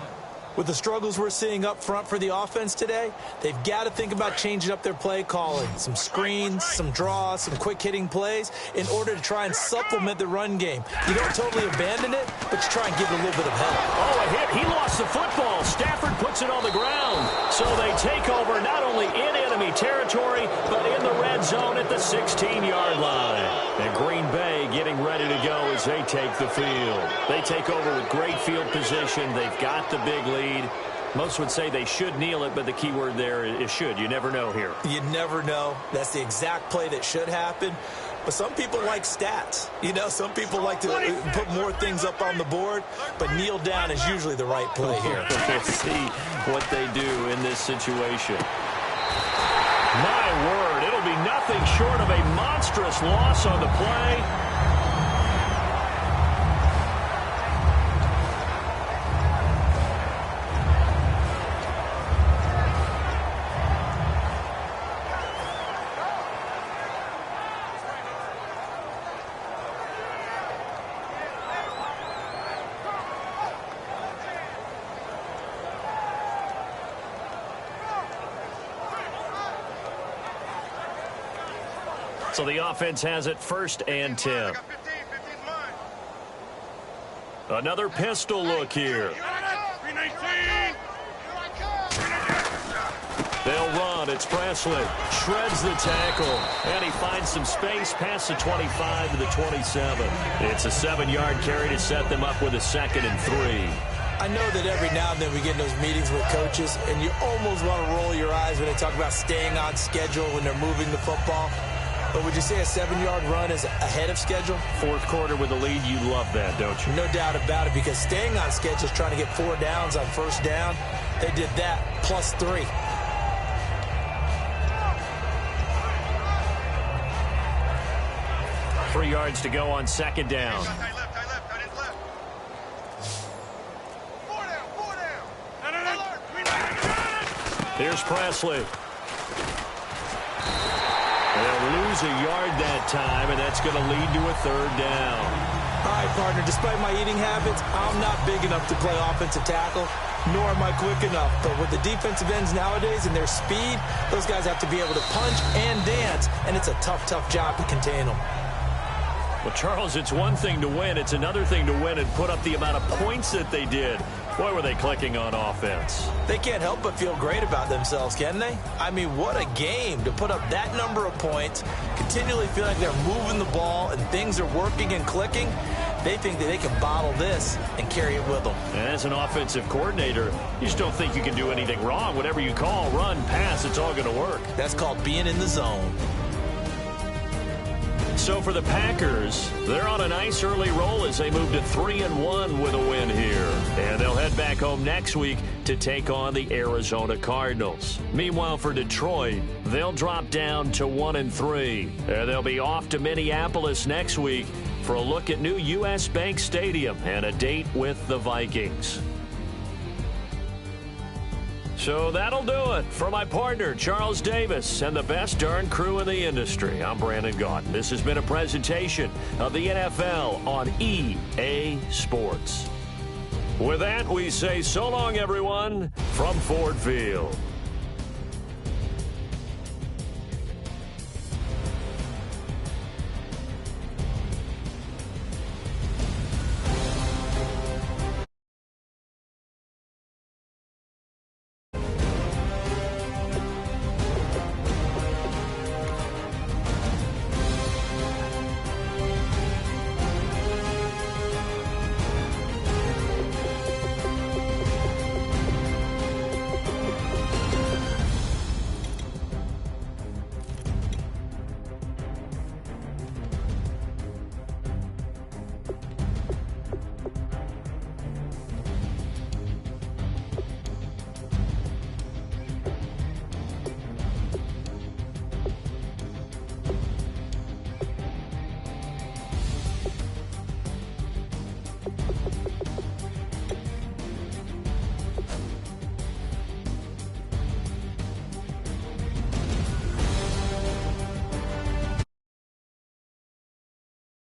B: With the struggles we're seeing up front for the offense today, they've got to think about changing up their play calling. Some screens, some draws, some quick-hitting plays in order to try and supplement the run game. You don't totally abandon it, but you try and give it a little bit of help.
A: Oh, a hit. He lost the football. Stafford puts it on the ground. So they take over not only in enemy territory, but in the red zone at the 16-yard line. And Green Bay getting ready to go as they take the field. They take over with great field position. They've got the big lead. Most would say they should kneel it, but the key word there is should. You never know here.
B: You never know. That's the exact play that should happen. But some people like stats. You know, some people like to put more things up on the board, but kneel down is usually the right play here.
A: We'll see what they do in this situation. My word, it'll be nothing short of a monstrous loss on the play. So the offense has it 1st and 10. Another pistol look here. They'll run. It's Presley. Shreds the tackle. And he finds some space past the 25 to the 27. It's a 7-yard carry to set them up with a 2nd and 3.
B: I know that every now and then we get in those meetings with coaches, and you almost want to roll your eyes when they talk about staying on schedule when they're moving the football. But would you say a 7-yard run is ahead of schedule?
A: 4th quarter with a lead, you love that, don't you?
B: No doubt about it, because staying on schedule is trying to get 4 downs on 1st down. They did that plus 3.
A: Three yards to go on 2nd down.
C: I didn't left. 4 down.
A: Here's Presley. They'll lose a yard that time, and that's going to lead to a third down.
B: All right, partner, despite my eating habits, I'm not big enough to play offensive tackle, nor am I quick enough. But with the defensive ends nowadays and their speed, those guys have to be able to punch and dance, and it's a tough, tough job to contain them.
A: Well, Charles, it's one thing to win. It's another thing to win and put up the amount of points that they did. Boy, were they clicking on offense.
B: They can't help but feel great about themselves, can they? I mean, what a game to put up that number of points, continually feel like they're moving the ball and things are working and clicking. They think that they can bottle this and carry it with them.
A: And as an offensive coordinator, you just don't think you can do anything wrong. Whatever you call, run, pass, it's all going to work.
B: That's called being in the zone.
A: So for the Packers, they're on a nice early roll as they move to 3-1 with a win here. And they'll head back home next week to take on the Arizona Cardinals. Meanwhile, for Detroit, they'll drop down to 1-3. And they'll be off to Minneapolis next week for a look at new U.S. Bank Stadium and a date with the Vikings. So that'll do it. For my partner, Charles Davis, and the best darn crew in the industry, I'm Brandon Gaudin. This has been a presentation of the NFL on EA Sports. With that, we say so long, everyone, from Ford Field.